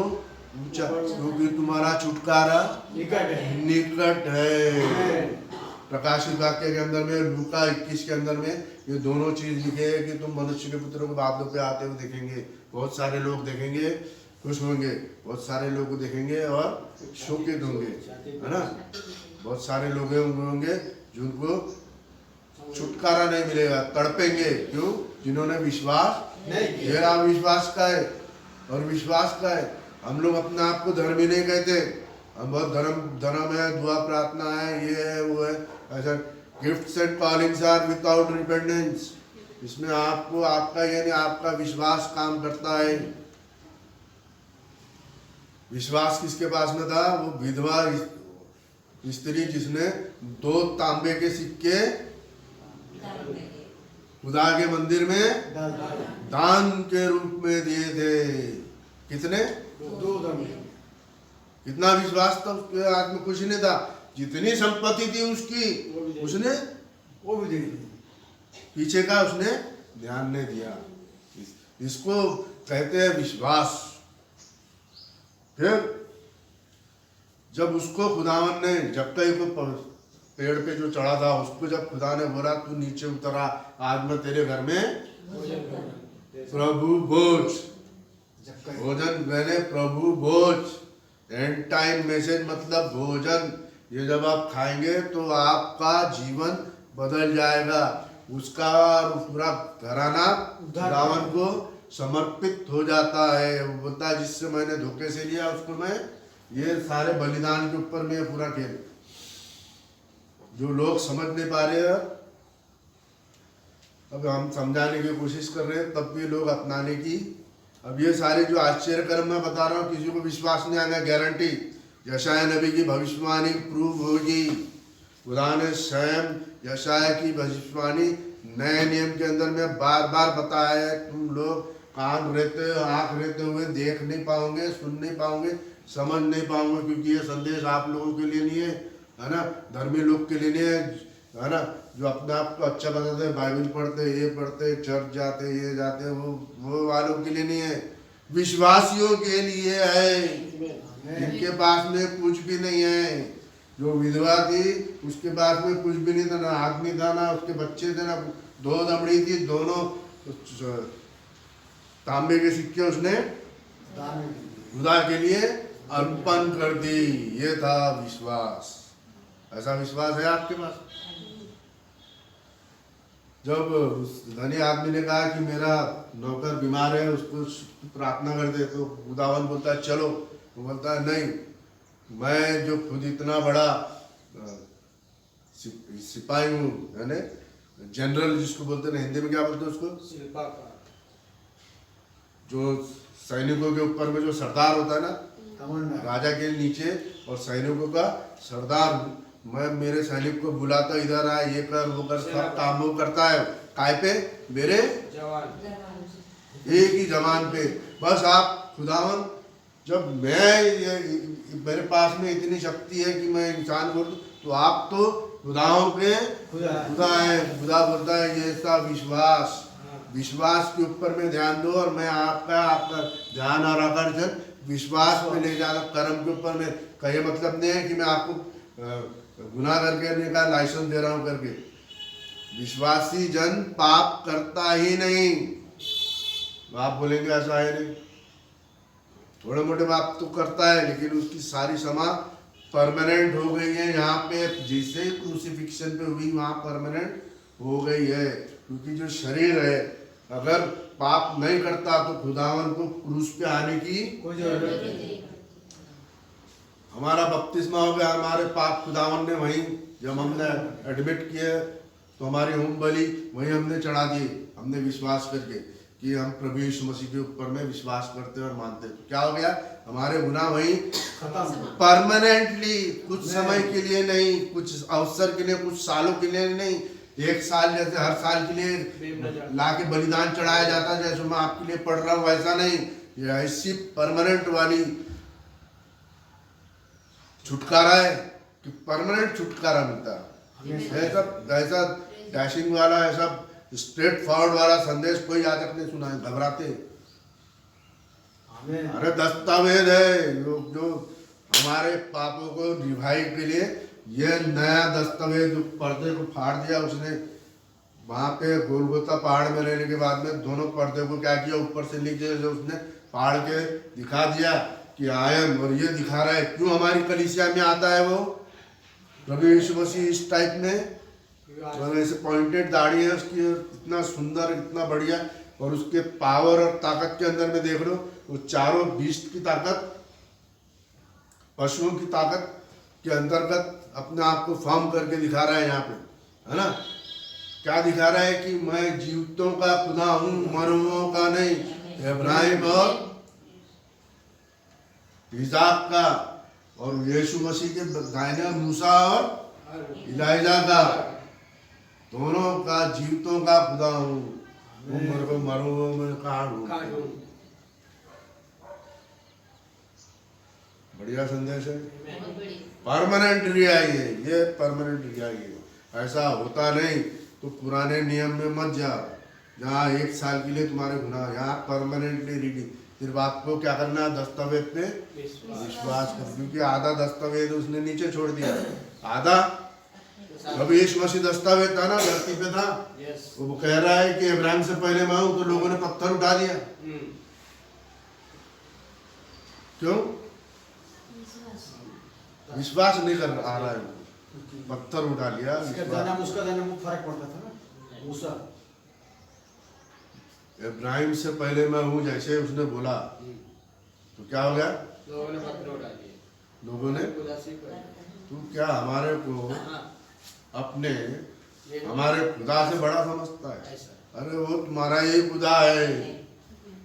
[SPEAKER 1] ऊंचा, क्योंकि तुम्हारा छुटकारा निकट है। प्रकाशित वाक्य के अंदर में, लूका 21 के अंदर में ये दोनों चीज लिखे है कि तुम मनुष्य के पुत्र को बादलों पे आते हुए देखेंगे। बहुत सारे लोग देखेंगे, खुश होंगे, बहुत सारे लोग देखेंगे और शोकित होंगे, है ना। बहुत सारे लोग होंगे जिनको छुटकारा नहीं मिलेगा, तड़पेंगे। क्यों? जिन्होंने विश्वास नहीं किया। विश्वास का है और विश्वास का है। हम लोग अपने आप को धर्मी नहीं कहते, हम बहुत धर्म है, दुआ प्रार्थना है, ये है वो है, ऐसा। Gifts and callings are without repentance. इसमें आपको आपका यानी आपका विश्वास काम करता है। विश्वास किसके पास में था? वो विधवा स्त्री जिसने 2 तांबे के सिक्के खुदा के मंदिर में दान के रूप में दिए थे। कितने?
[SPEAKER 2] 2 दम
[SPEAKER 1] कितना विश्वास था उसके हाथ में, कुछ नहीं था। जितनी संपत्ति थी उसकी उसने
[SPEAKER 2] वो भी दे दी।
[SPEAKER 1] पीछे का उसने ध्यान नहीं दिया। इसको कहते हैं विश्वास। फिर जब उसको खुदावन ने जक्कई को पेड़ पे जो चढ़ा था उसको जब खुदा ने बोला तू नीचे उतरा, आज मैं तेरे घर में प्रभु भोज, भोजन मैंने प्रभु भोज, एंड टाइम मैसेज मतलब भोजन, ये जब आप खाएंगे तो आपका जीवन बदल जाएगा। उसका पूरा घराना रावण को समर्पित हो जाता है। वो बोलता है जिससे मैंने धोखे से लिया उसको मैं ये सारे बलिदान के ऊपर में पूरा खेल। जो लोग समझ नहीं पा रहे हैं, अब हम समझाने की कोशिश कर रहे हैं, तब भी लोग अपनाने की। अब ये सारे जो आश्चर्य कर्म मैं बता रहा हूँ, किसी को विश्वास नहीं आएगा, गारंटी। यशाया नबी की भविष्यवाणी प्रूव होगी। खुदा ने स्वयं यशाया की भविष्यवाणी नए नियम के अंदर में बार बार बताया है। तुम लोग कान रहते आँख रहते हुए देख नहीं पाओगे, सुन नहीं पाओगे, समझ नहीं पाओगे, क्योंकि ये संदेश आप लोगों के लिए नहीं है ना, धर्मी लोग के लिए नहीं है ना, जो अपने आप को अच्छा बताते हैं, बाइबल पढ़ते, ये पढ़ते, चर्च जाते, ये जाते, वो वालों के लिए नहीं है, विश्वासियों के लिए है। इनके पास में कुछ भी नहीं है। जो विधवा थी उसके पास में कुछ भी नहीं था, ना आदमी था, ना उसके बच्चे थे, ना 2 दमड़ी थी, दोनों तांबे के सिक्के उसने खुदा के लिए अर्पण कर दी। ये था विश्वास। ऐसा विश्वास है आपके पास? जब उस धनी आदमी ने कहा कि मेरा नौकर बीमार है, उसको प्रार्थना कर दे, तो खुदावन बोलता है चलो। वो बोलता है नहीं, मैं जो खुद इतना बड़ा सिपाही हूँ, है ना, जनरल जिसको बोलते हैं, हिंदी में क्या बोलते हैं उसको, जो सैनिकों के ऊपर में जो सरदार होता है ना, राजा के नीचे और सैनिकों का सरदार, मैं मेरे सैनिक को बुलाता, इधर आ, ये कर, वो कर, सब काम वो करता है। काय पे? मेरे जवान, एक ही जवान पे। बस आप खुदावन, जब मेरे पास में इतनी शक्ति है कि मैं इंसान बोल दूं, तो आप तो खुदाओं के खुदा है। खुदा बोलता है ये ऐसा विश्वास, विश्वास के ऊपर में ध्यान दो, और मैं आपका ध्यान और आकर्षण विश्वास पे ले जाकर कर्म के ऊपर में। का ये मतलब नहीं है कि मैं आपको गुनाह करके नहीं का लाइसेंस दे रहा हूं करके। विश्वासी जन पाप करता ही नहीं। आप बोलेंगे ऐसा है नहीं, थोड़े मोटे पाप तो करता है, लेकिन उसकी सारी क्षमा परमानेंट हो गई है। यहाँ पे जैसे क्रूसिफिक्शन पे हुई, वहाँ परमानेंट हो गई है। क्योंकि जो शरीर है अगर पाप नहीं करता तो खुदावन को क्रूस पे आने की
[SPEAKER 2] कोई जरूरत नहीं।
[SPEAKER 1] हमारा बपतिस्मा हो गया, हमारे पाप खुदावन ने वहीं, जब हमने एडमिट किए तो हमारी होम बलि वहीं हमने चढ़ा दी, हमने विश्वास करके कि हम प्रभु यीशु मसीह के ऊपर में विश्वास करते और मानते। तो क्या हो गया, हमारे गुनाह वहीं
[SPEAKER 2] खत्म,
[SPEAKER 1] परमानेंटली, कुछ समय के लिए नहीं, कुछ अवसर के लिए, कुछ सालों के लिए नहीं। 1 साल जैसे हर साल के लिए ला के बलिदान चढ़ाया जाता है, जैसे मैं आपके लिए पढ़ रहा हूँ, वैसा नहीं। ये ऐसी परमानेंट वाली छुटकारा है कि परमानेंट छुटकारा मिलता है। ऐसा डैशिंग वाला, ऐसा स्ट्रेट फॉरवर्ड वाला संदेश कोई आज तक नहीं सुना है। घबराते, अरे दस्तावेज है जो हमारे पापों को रिवाइव के लिए, ये नया दस्तावेज जो पर्दे को फाड़ दिया उसने, वहां पे गोलगोता पहाड़ में रहने के बाद में दोनों पर्दे को क्या किया, ऊपर से नीचे से उसने फाड़ के दिखा दिया कि आयम, और ये दिखा रहा है क्यों हमारी कलीसिया में आता है वो प्रभु यीशु मसीह इस टाइप में, तो ऐसे पॉइंटेड दाढ़ी है उसकी, इतना सुंदर, इतना बढ़िया, और उसके पावर और ताकत के अंदर में देख लो, वो चारों बीस्ट की ताकत, पशुओं की ताकत के अंतर्गत अपने आप को फॉर्म करके दिखा रहा है यहाँ पे, है ना। क्या दिखा रहा है कि मैं जीवितों का खुदा हूँ, मरहुओं का नहीं। इब्राहिम और इसाक का, और यीशु मसीह के दाहिने मूसा और इलाइजा का। दोनों का जीवितों का खुदा हूँ, उम्र को मरो मैं काढ़ूं।
[SPEAKER 2] काटूं।
[SPEAKER 1] बढ़िया संदेश है।
[SPEAKER 4] बहुत बड़ी
[SPEAKER 1] परमानेंट रिहाई है ये, परमानेंट रिहाई है। ऐसा होता नहीं तो पुराने नियम में मत जाओ, जहाँ 1 साल के लिए तुम्हारे गुनाह, यहाँ परमानेंटली रीडिंग। फिर आपको क्या करना है, दस्तावेज पे विश्वास कर, क्योंकि आधा दस्तावेज उसने नीचे छोड़ दिया, आधा जब यीशु मसीह दस्तावेज था ना धरती पे था, वो कह रहा है कि इब्राहिम से पहले मैं हूं, तो लोगों ने पत्थर उठा दिया। क्यों? विश्वास नहीं कर आ रहा है, पत्थर उठा लिया।
[SPEAKER 2] उसका जन्म फर्क पड़ता था ना, मूसा।
[SPEAKER 1] इब्राहिम से पहले मैं हूँ जैसे उसने बोला, तो क्या हो गया,
[SPEAKER 5] लोगों ने पत्थर उठा दिए,
[SPEAKER 1] लोगों ने।
[SPEAKER 5] उदासी पर।
[SPEAKER 1] तू क्या हमारे को अपने हमारे खुदा से बड़ा समझता है?
[SPEAKER 5] ऐसा
[SPEAKER 1] अरे वो तुम्हारा यही खुदा है,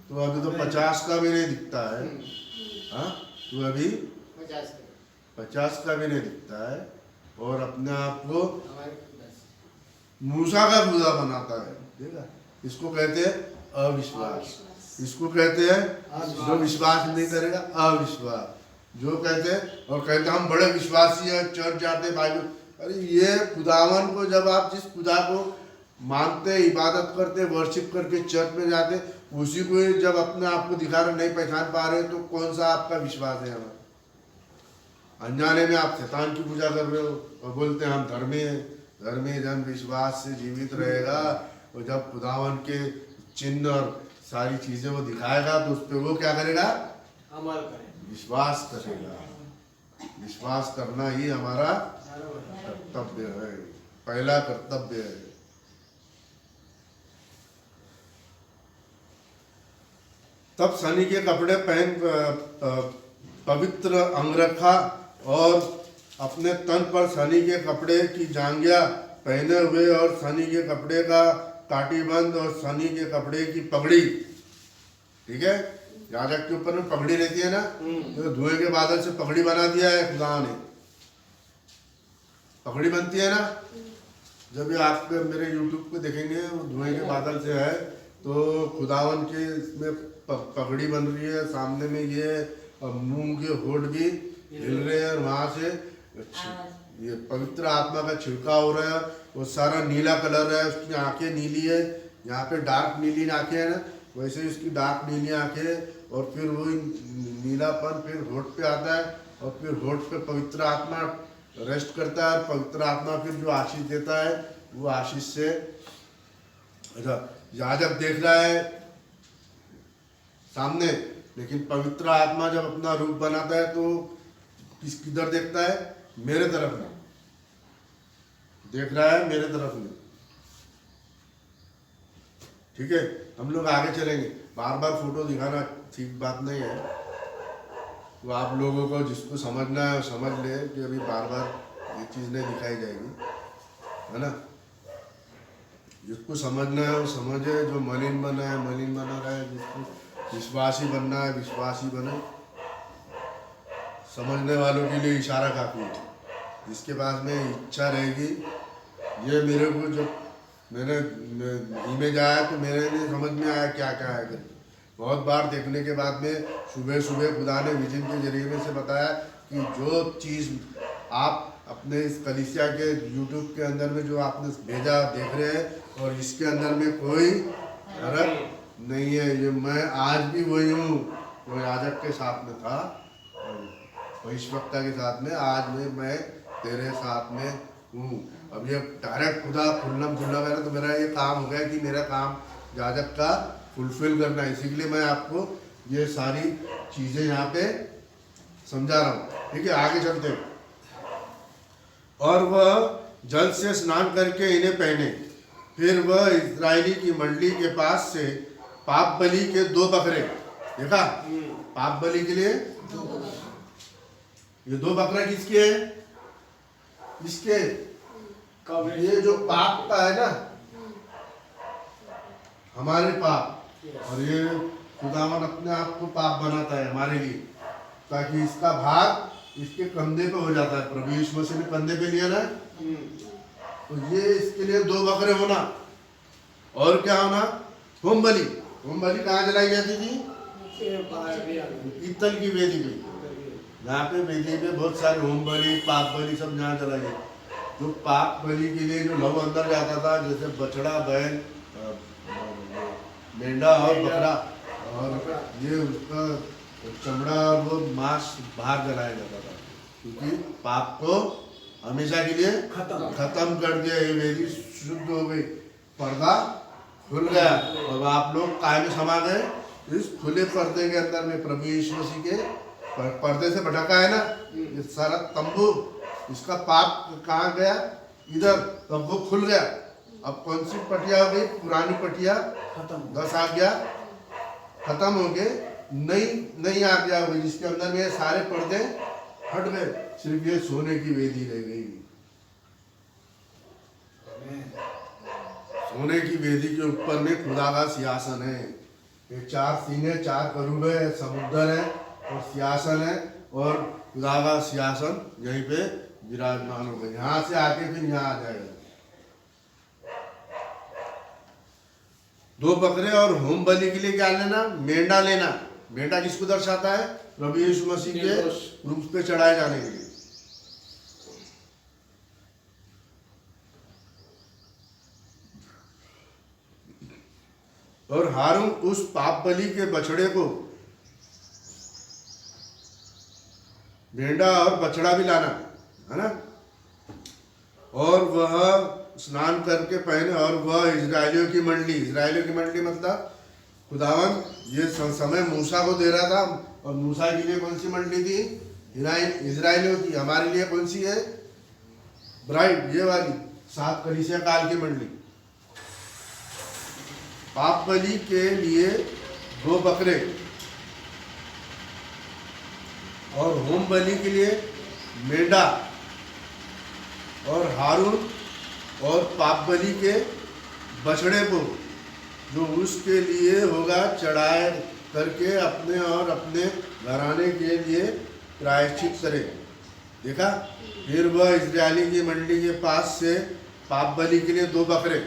[SPEAKER 1] तो अभी तो 50 का भी नहीं दिखता है। हाँ, तू अभी 50 का भी नहीं दिखता है, और अपने आप को
[SPEAKER 5] हमारे उदासी।
[SPEAKER 1] मूसा का खुदा बनाता है। देखा, इसको कहते हैं अविश्वास, इसको कहते हैं जो विश्वास नहीं करेगा अविश्वास। जो कहते हैं और कहते हैं हम बड़े विश्वासी हैं, चर्च जाते हैं, बाइबल। अरे ये खुदावन को जब आप जिस खुदा को मानते, इबादत करते, वर्शिप करके चर्च में जाते, उसी को जब अपने आप को दिखा रहे, नहीं पहचान पा रहे, तो कौन सा आपका विश्वास है? हमारा अनजाने में आप शैतान की पूजा कर रहे हो और बोलते हैं हम धर्मी हैं। धर्मी जन विश्वास से जीवित रहेगा, और जब खुदावन के चिन्ह और सारी चीजें वो दिखाएगा तो उस पर वो क्या करेगा,
[SPEAKER 5] अमल करें,
[SPEAKER 1] विश्वास करेगा। विश्वास करना ही हमारा कर्तव्य है, पहला कर्तव्य है। तब सनी के कपड़े पहन पवित्र अंगरखा और अपने तन पर सनी के कपड़े की जांघिया पहने हुए, और सनी के कपड़े का काटीबंद और सनी के कपड़े की पगड़ी। ठीक है, याजक के ऊपर में पगड़ी रहती है ना, तो धुएं के बादल से पगड़ी बना दिया है खुदा ने। पगड़ी बनती है ना, जब ये आप मेरे YouTube पे देखेंगे, वो धुएं के बादल से है, तो खुदावन के इसमें पगड़ी बन रही है। सामने में ये मुंह के होठ भी हिल रहे हैं, और वहां से ये पवित्र आत्मा का छिड़काव हो रहा है। वो सारा नीला कलर है, उसकी आंखें नीली है, यहाँ पे डार्क नीली आंखें हैं ना, वैसे ही उसकी डार्क नीली आंखें, और फिर वो नीलापन फिर होठ पे आता है, और फिर होठ पे पवित्र आत्मा रेस्ट करता है। पवित्र आत्मा फिर जो आशीष देता है, वो आशीष से याजक देख रहा है सामने, लेकिन पवित्र आत्मा जब अपना रूप बनाता है तो किधर देखता है, मेरे तरफ में देख रहा है, मेरे तरफ में। ठीक है, हम लोग आगे चलेंगे। बार बार फोटो दिखाना ठीक बात नहीं है, तो आप लोगों को जिसको समझना है समझ ले कि अभी बार बार ये चीज़ नहीं दिखाई जाएगी, है ना। जिसको समझना है वो समझे, जो मलिन बना है मलिन बना रहा है, जिसको विश्वासी बनना है विश्वासी बने। समझने वालों के लिए इशारा काफ़ी है, जिसके पास में इच्छा रहेगी। ये मेरे को जब मैंने इमेज आया तो मेरे लिए समझ में आया क्या क्या है करके। बहुत बार देखने के बाद में सुबह सुबह खुदा ने विजन के जरिए में से बताया कि जो चीज़ आप अपने इस कलीसिया के यूट्यूब के अंदर में जो आपने भेजा देख रहे हैं, और इसके अंदर में कोई फर्क नहीं है। ये मैं आज भी वही हूँ, वो याजक के साथ में था, भविष्यवक्ता के साथ में, आज मैं तेरे साथ में हूँ। अब ये डायरेक्ट खुदा खुल्लम खुल्ला है, तो मेरा ये काम हो गया कि मेरा काम याजक का फुलफिल करना है। इसी के लिए मैं आपको ये सारी चीज़ें यहाँ पे समझा रहा हूँ। ठीक है, आगे चलते हैं। और वह जल से स्नान करके इन्हें पहने, फिर वह इस्राएली की मंडली के पास से पाप बलि के 2 बकरे, देखा, पाप बलि के लिए ये 2 बकरा किसके है, इसके, ये जो पाप का है ना, हमारे पाप, और ये खुदावन अपने आप को पाप बनाता है हमारे लिए, ताकि इसका भाग इसके कंधे पे हो जाता है। प्रभु यीशु मसीह ने कंधे पे लिया ना, तो ये इसके लिए 2 बकरे होना, और क्या होना, होम बलि। होम बलि कहाँ जलाई जाती थी?
[SPEAKER 5] ये बाहर भी आ गए।
[SPEAKER 1] पीतल की वेदी पे, यहाँ पे वेदी पे बहुत सारे होम बलि, पाप बलि सब यहाँ जलाई जाती। तो पाप बलि के लिए जो लव अंदर जाता था, जैसे बछड़ा, बैल, मेंढा और बकरा, और ये उसका चमड़ा और वो मांस बाहर जलाया जाता था, क्योंकि पाप को हमेशा के लिए खत्म कर दिया। ये वेदी शुद्ध हो गई, पर्दा खुल गया। अब आप लोग काय में समा गए? इस खुले पर्दे के अंदर में प्रभु यीशु मसीह के पर्दे से भटका है ना ये सारा तंबू, इसका पाप कहाँ गया? इधर, तब वो खुल गया। अब कौन सी पटिया हो गई? पुरानी पटिया
[SPEAKER 2] खत्म।
[SPEAKER 1] 10 आज्ञा खत्म हो गए, नई आज्ञा हो गई, जिसके अंदर में सारे पर्दे हट गए, सिर्फ ये सोने की वेदी रह गई। सोने की वेदी के ऊपर में खुदा का सिंहासन है। ये 4 सीने, 4 करूब है, समुद्र है और सिंहासन है, और खुदा का सिंहासन यहीं पे विराजमान होगा। यहाँ से आके फिर यहाँ आ जाएगा। 2 बकरे और होम बलि के लिए क्या लेना? मेंढा लेना। मेंढा किसको दर्शाता है? प्रभु यीशु मसीह के क्रूस पे चढ़ाए जाने के लिए। और हारून उस पाप बलि के बछड़े को, मेंढा और बछड़ा भी लाना है ना, और वह स्नान करके पहने, और वह इजराइलियों की मंडली मतलब खुदावन ये समय मूसा को दे रहा था, और मूसा के लिए कौन सी मंडली थी? इजराइलियों की। हमारे लिए कौन सी है? ब्राइड, ये वाली 7 कलीसिया काल की मंडली। पाप बलि के लिए 2 बकरे और होम बलि के लिए मेंढा, और हारून और पाप बलि के बछड़े को जो उसके लिए होगा चढ़ाए करके अपने और अपने घराने के लिए प्रायश्चित करे। देखा? फिर वह इजरायली की मंडली के पास से पाप बलि के लिए 2 बकरे